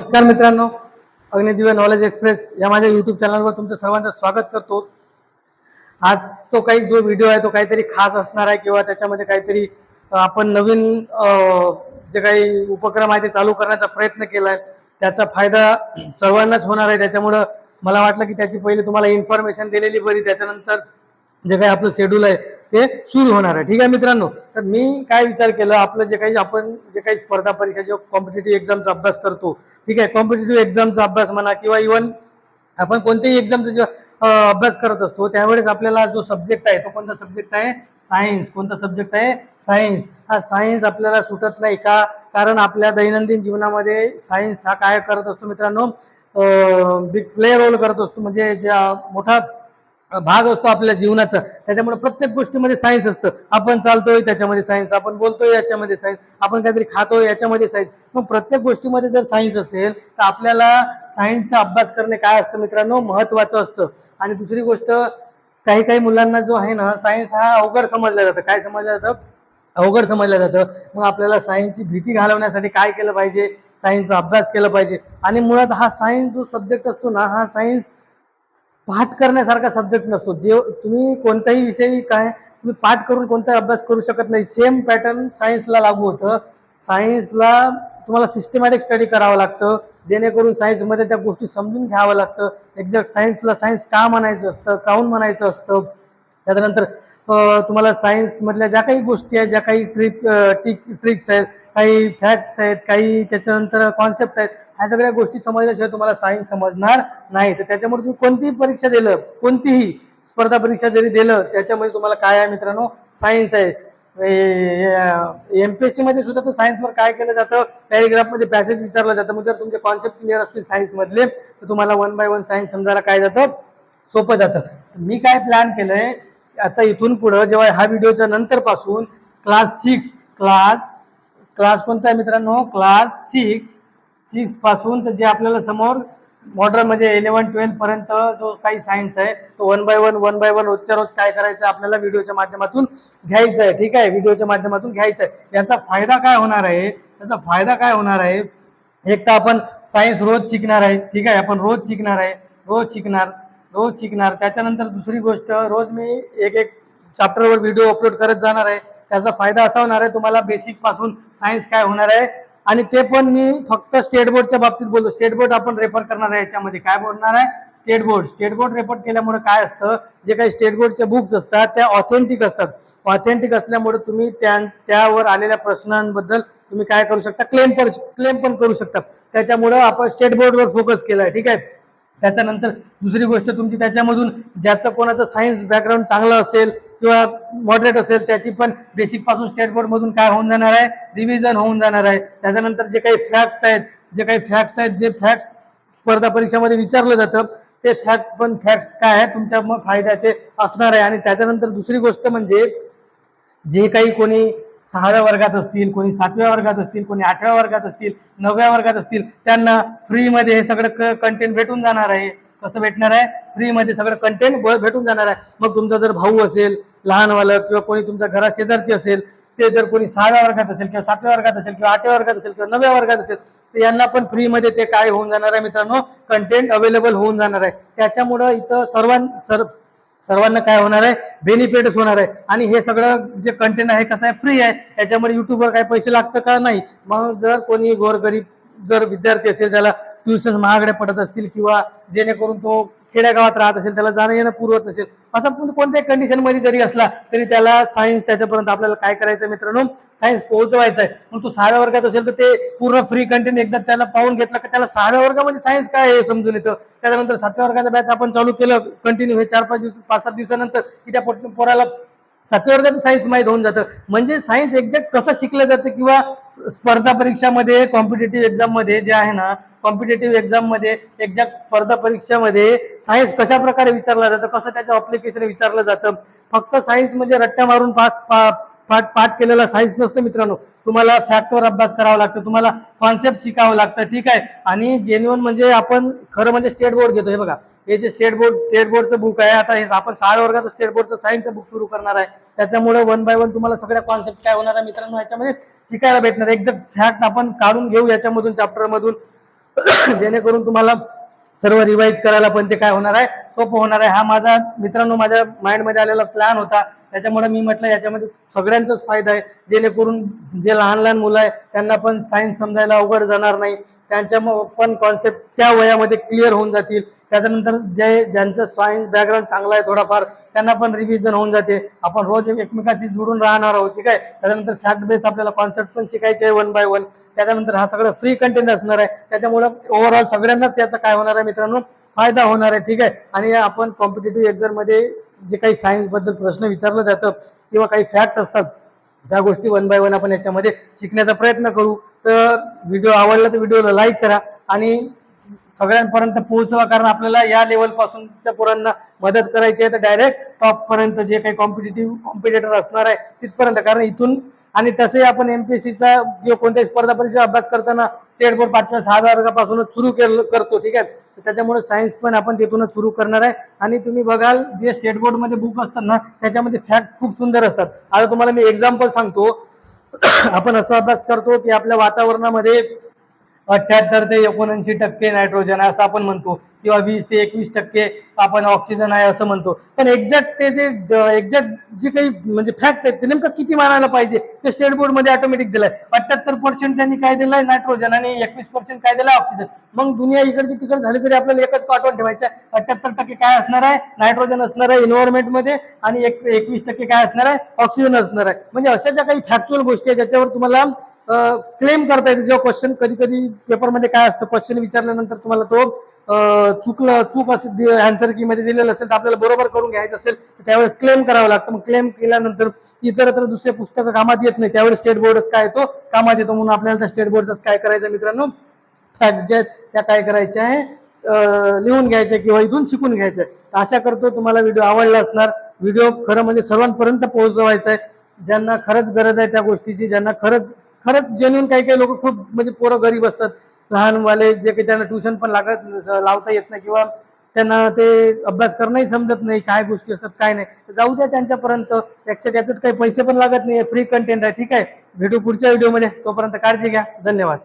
नमस्कार मित्रांनो, अग्निदिव्य knowledge express या माझ्या यूट्यूब चॅनलवर तुमचं सर्वांचं स्वागत करतो. आज जो व्हिडिओ आहे तो काहीतरी खास असणार आहे किंवा त्याच्यामध्ये काहीतरी आपण नवीन जे काही उपक्रम आहे ते चालू करण्याचा प्रयत्न केलाय. त्याचा फायदा सर्वांनाच होणार आहे. त्याच्यामुळं मला वाटलं की त्याची पहिले तुम्हाला इन्फॉर्मेशन दिलेली बरी, त्याच्यानंतर जे काही आपलं शेड्यूल आहे ते सुरू होणार आहे. ठीक आहे मित्रांनो, तर मी काय विचार केला, आपलं आपण जे काही स्पर्धा परीक्षा जो कॉम्पिटेटिव्ह एक्झामचा अभ्यास करतो, ठीक आहे, कॉम्पिटेटिव्ह एक्झामचा अभ्यास म्हणा किंवा इव्हन आपण कोणत्याही एक्झामचा जेव्हा अभ्यास करत असतो त्यावेळेस आपल्याला जो सब्जेक्ट आहे तो कोणता सब्जेक्ट आहे? सायन्स. कोणता सब्जेक्ट आहे? सायन्स. हा सायन्स आपल्याला सुटत नाही का? कारण आपल्या दैनंदिन जीवनामध्ये सायन्स हा काय करत असतो मित्रांनो, बिग प्ले रोल करत असतो. म्हणजे ज्या मोठा भाग असतो आपल्या जीवनाचा. त्याच्यामुळे प्रत्येक गोष्टीमध्ये सायन्स असतं. आपण चालतोय त्याच्यामध्ये सायन्स, आपण बोलतोय याच्यामध्ये सायन्स, आपण काहीतरी खातोय याच्यामध्ये सायन्स. मग प्रत्येक गोष्टीमध्ये जर सायन्स असेल तर आपल्याला सायन्सचा अभ्यास करणे काय असतं मित्रांनो, महत्वाचं असतं. आणि दुसरी गोष्ट, काही काही मुलांना जो आहे ना, सायन्स हा अवघड समजलं जातं. काय समजलं जातं? अवघड समजलं जातं. मग आपल्याला सायन्सची भीती घालवण्यासाठी काय केलं पाहिजे? सायन्सचा अभ्यास केला पाहिजे. आणि मुळात हा सायन्स जो सब्जेक्ट असतो ना, हा सायन्स पाठ करण्यासारखा सब्जेक्ट नसतो. जे तुम्ही कोणत्याही विषयी तुम्ही पाठ करून कोणता अभ्यास करू शकत नाही. सेम पॅटर्न सायन्सला लागू होतं. सायन्सला तुम्हाला सिस्टमॅटिक स्टडी करावं लागतं, जेणेकरून सायन्समध्ये त्या गोष्टी समजून घ्यावं लागतं. एक्झॅक्ट सायन्सला सायन्स का म्हणायचं असतं, काहून म्हणायचं असतं. त्याच्यानंतर तुम्हाला सायन्समधल्या ज्या काही गोष्टी आहेत, ज्या काही ट्रिक्स आहेत, काही फॅक्ट्स आहेत, काही त्याच्यानंतर कॉन्सेप्ट आहेत, ह्या सगळ्या गोष्टी समजल्याशिवाय तुम्हाला सायन्स समजणार नाही. तर त्याच्यामुळे तुम्ही कोणतीही परीक्षा दिलं, कोणतीही स्पर्धा परीक्षा जरी दिलं, त्याच्यामध्ये तुम्हाला काय आहे मित्रांनो? सायन्स आहे. एमपीएससी मध्ये सुद्धा तर सायन्सवर काय केलं जातं? पॅरेग्राफमध्ये पॅसेज विचारलं जातं. मग जर तुमचे कॉन्सेप्ट क्लिअर असतील सायन्समधले तर तुम्हाला 1 बाय 1 सायन्स समजायला काय जातं? सोपं जातं. मी काय प्लॅन केलंय, आता इथून पुढं जेव्हा हा व्हिडिओच्या नंतर पासून क्लास कोणता आहे मित्रांनो? क्लास 6 पासून तर जे आपल्याला समोर मॉडर्न म्हणजे 11-12 पर्यंत जो काही सायन्स आहे तो 1 बाय 1 रोजच्या रोज काय करायचं आपल्याला व्हिडिओच्या माध्यमातून घ्यायचं आहे. ठीक आहे, व्हिडिओच्या माध्यमातून घ्यायचं आहे. याचा फायदा काय होणार आहे? त्याचा फायदा काय होणार आहे? एक तर आपण सायन्स रोज शिकणार आहे. ठीक आहे, आपण रोज शिकणार आहे, रोज शिकणार. त्याच्यानंतर दुसरी गोष्ट, रोज मी एक एक चॅप्टरवर व्हिडिओ अपलोड करत जाणार आहे. त्याचा फायदा असा होणार आहे, तुम्हाला बेसिक पासून सायन्स काय होणार आहे. आणि ते पण मी फक्त स्टेट बोर्डच्या बाबतीत बोलतो. स्टेट बोर्ड आपण रेफर करणार आहे. याच्यामध्ये काय बोलणार आहे? स्टेट बोर्ड रेफर केल्यामुळे काय असतं, जे काही स्टेट बोर्डचे बुक्स असतात त्या ऑथेंटिक असतात. ऑथेंटिक असल्यामुळे तुम्ही त्यावर आलेल्या प्रश्नांबद्दल तुम्ही काय करू शकता? क्लेम पण करू शकता. त्याच्यामुळं आपण स्टेट बोर्डवर फोकस केलाय. ठीक आहे. त्याच्यानंतर दुसरी गोष्ट, तुमची त्याच्यामधून ज्याचं कोणाचं सायन्स बॅकग्राऊंड चांगलं असेल किंवा मॉडरेट असेल त्याची पण बेसिक पासून स्टेट बोर्ड मधून काय होऊन जाणार आहे? रिव्हिजन होऊन जाणार आहे. त्याच्यानंतर जे काही फॅक्ट्स आहेत, जे फॅक्ट्स स्पर्धा परीक्षामध्ये विचारलं जातं ते फॅक्ट्स काय आहे तुमच्या मग फायद्याचे असणार आहे. आणि त्याच्यानंतर दुसरी गोष्ट म्हणजे, जे काही कोणी 6व्या वर्गात असतील, कोणी 7व्या वर्गात असतील, कोणी 8व्या वर्गात असतील, 9व्या वर्गात असतील, त्यांना फ्रीमध्ये हे सगळं कंटेंट भेटून जाणार आहे. कसं भेटणार आहे? फ्रीमध्ये सगळं कंटेंट भेटून जाणार आहे. मग तुमचा जर भाऊ असेल लहानवालं किंवा कोणी तुमच्या घरा शेजारची असेल, ते जर कोणी 6व्या वर्गात असेल किंवा 7व्या वर्गात असेल किंवा 8व्या वर्गात असेल किंवा 9व्या वर्गात असेल, तर यांना पण फ्रीमध्ये ते काय होऊन जाणार आहे मित्रांनो? कंटेंट अवेलेबल होऊन जाणार आहे. त्याच्यामुळं इथं सर्वांना काय होणार आहे? बेनिफिटच होणार आहे. आणि हे सगळं जे कंटेंट आहे कसं आहे? फ्री आहे. याच्यामध्ये युट्यूबवर काही पैसे लागतं का? नाही. मग जर कोणी गोरगरीब जर विद्यार्थी असेल, त्याला ट्युशन महागडे पडत असतील किंवा जेणेकरून तो खेड्यागावात राहत असेल, त्याला जाणं येणं पुरवत नसेल, असं कोणत्याही कंडिशन मध्ये जरी असला तरी त्याला सायन्स त्याच्यापर्यंत आपल्याला काय करायचं मित्रांनो? सायन्स पोहोचवायचं आहे. मग तो 6व्या वर्गात असेल तर ते पूर्ण फ्री कंटेंट एकदा त्याला पाहून घेतलं की त्याला 6व्या वर्गामध्ये सायन्स काय हे समजून येतं. त्याच्यानंतर 7व्या वर्गाचा बॅच आपण चालू केलं कंटिन्यू, हे 4-5 दिवस 5-7 दिवसानंतर की त्या पोराला 7व्या वर्गाचं सायन्स माहीत होऊन जातं. म्हणजे सायन्स एक्झॅक्ट कसं शिकलं जातं किंवा स्पर्धा परीक्षामध्ये कॉम्पिटेटिव्ह एक्झाम मध्ये जे आहे ना, कॉम्पिटेटिव्ह एक्झाम मध्ये एक्झॅक्ट स्पर्धा परीक्षामध्ये सायन्स कशा प्रकारे विचारलं जातं, कसं त्याचं अप्लिकेशन विचारलं जातं. फक्त सायन्स म्हणजे रट्ट्या मारून पाठ केलेला सायन्स नसतं मित्रांनो. तुम्हाला फॅक्टवर अभ्यास करावा लागतं, तुम्हाला कॉन्सेप्ट शिकावं लागतं. ठीक आहे. आणि जेन्युअन म्हणजे आपण खरं म्हणजे स्टेट बोर्ड घेतो. हे बघा, हे जे स्टेट बोर्डचं बुक आहे, आता हे आपण 6व्या वर्गाचं स्टेट बोर्डचं सायन्सचं बुक सुरू करणार आहे. त्याच्यामुळे 1 बाय 1 तुम्हाला सगळ्या कॉन्सेप्ट काय होणार आहे मित्रांनो याच्यामध्ये शिकायला भेटणार. एकदम फॅक्ट आपण काढून घेऊ याच्यामधून, चॅप्टर मधून. जेणेकरून तुम्हाला सर्व रिवाइज करायला पण ते काय होणार आहे, सोपं होणार आहे. हा माझा मित्रांनो माझ्या माइंडमध्ये आलेला प्लॅन होता. त्याच्यामुळे मी म्हटलं याच्यामध्ये सगळ्यांचाच फायदा आहे, जेणेकरून जे लहान लहान मुलं आहे त्यांना पण सायन्स समजायला अवघड जाणार नाही, त्यांच्या पण कॉन्सेप्ट त्या वयामध्ये क्लिअर होऊन जातील. त्याच्यानंतर ज्यांचं सायन्स बॅकग्राऊंड चांगला आहे थोडाफार त्यांना पण रिव्हिजन होऊन जाते. आपण रोज एकमेकाशी जुळून राहणार आहोत, ठीक आहे. त्याच्यानंतर फॅक्ट बेस आपल्याला कॉन्सेप्ट पण शिकायचे आहे 1 by 1. त्याच्यानंतर हा सगळं फ्री कंटेंट असणार आहे. त्याच्यामुळे ओव्हरऑल सगळ्यांनाच याचा काय होणार आहे मित्रांनो, फायदा होणार आहे, ठीक आहे. आणि आपण कॉम्पिटेटिव्ह एक्झाम मध्ये जे काही सायन्स बद्दल प्रश्न विचारलं जातं किंवा काही फॅक्ट असतात त्या गोष्टी 1 by 1 आपण याच्यामध्ये शिकण्याचा प्रयत्न करू. तर व्हिडिओ आवडला तर व्हिडिओला लाईक करा आणि सगळ्यांपर्यंत पोहोचवा, कारण आपल्याला या लेवल पासूनच्या पोरांना मदत करायची आहे तर डायरेक्ट टॉप पर्यंत जे काही कॉम्पिटेटर असणार आहे तिथपर्यंत. कारण इथून आणि तसे आपण एमपीएससीचा किंवा कोणत्याही स्पर्धा परीक्षा अभ्यास करताना स्टेट बोर्ड 5व्या 6व्या वर्गापासूनच सुरू करतो, ठीक आहे. त्याच्यामुळे सायन्स पण आपण तिथूनच सुरू करणार आहे. आणि तुम्ही बघाल जे स्टेट बोर्ड मध्ये बुक असतात ना त्याच्यामध्ये फॅक्ट खूप सुंदर असतात. आता तुम्हाला मी एक्झाम्पल सांगतो. आपण असा अभ्यास करतो की आपल्या वातावरणामध्ये 78 ते 79% नायट्रोजन आहे असं आपण म्हणतो, किंवा 20 ते 21% आपण ऑक्सिजन आहे असं म्हणतो. पण एक्झॅक्ट ते जे एक्झॅक्ट जे काही म्हणजे फॅक्ट आहे ते नेमकं किती मानायला पाहिजे ते स्टेट बोर्ड मध्ये ऑटोमॅटिक दिलंय. 78% त्यांनी काय दिलंय नायट्रोजन आणि 21% काय दिलंय ऑक्सिजन. मग दुनिया इकडची तिकडे झाली तरी आपल्याला एकच आठवण ठेवायचं आहे, 78% काय असणार आहे, नायट्रोजन असणार आहे एन्व्हायरमेंट मध्ये आणि 21% काय असणार आहे, ऑक्सिजन असणार आहे. म्हणजे अशा ज्या काही फॅक्च्युअल गोष्टी आहेत ज्याच्यावर तुम्हाला क्लेम करता येते. जेव्हा क्वेश्चन कधी कधी पेपरमध्ये काय असतं, क्वेश्चन विचारल्यानंतर तुम्हाला तो चूक असेल आन्सर की मध्ये दिलेलं असेल तर आपल्याला बरोबर करून घ्यायचं असेल त्यावेळेस क्लेम करावं लागतं. मग क्लेम केल्यानंतर इतरत्र दुसरे पुस्तकं कामात येत नाही, त्यावेळेस स्टेट बोर्डच काय तो कामात येतो. म्हणून आपल्याला त्या स्टेट बोर्डच काय करायचं मित्रांनो, फॅक्ट ज्या त्या काय करायच्या आहे लिहून घ्यायचं किंवा इथून शिकून घ्यायचं. आशा करतो तुम्हाला व्हिडिओ आवडला असणार. व्हिडिओ खरं म्हणजे सर्वांपर्यंत पोहोचवायचा आहे, ज्यांना खरंच गरज आहे त्या गोष्टीची, ज्यांना खरंच खरंच जेन्युइन. काही काही लोक खूप म्हणजे पोरं गरीब असतात लहानवाले, जे काही त्यांना ट्युशन पण लावता येत नाही किंवा त्यांना ते अभ्यास करणंही समजत नाही, काय गोष्टी असतात काय नाही, जाऊ द्या त्यांच्यापर्यंत. याच्यात काही पैसे पण लागत नाही, फ्री कंटेंट आहे, ठीक आहे. भेटू पुढच्या व्हिडिओमध्ये, तोपर्यंत काळजी घ्या. धन्यवाद.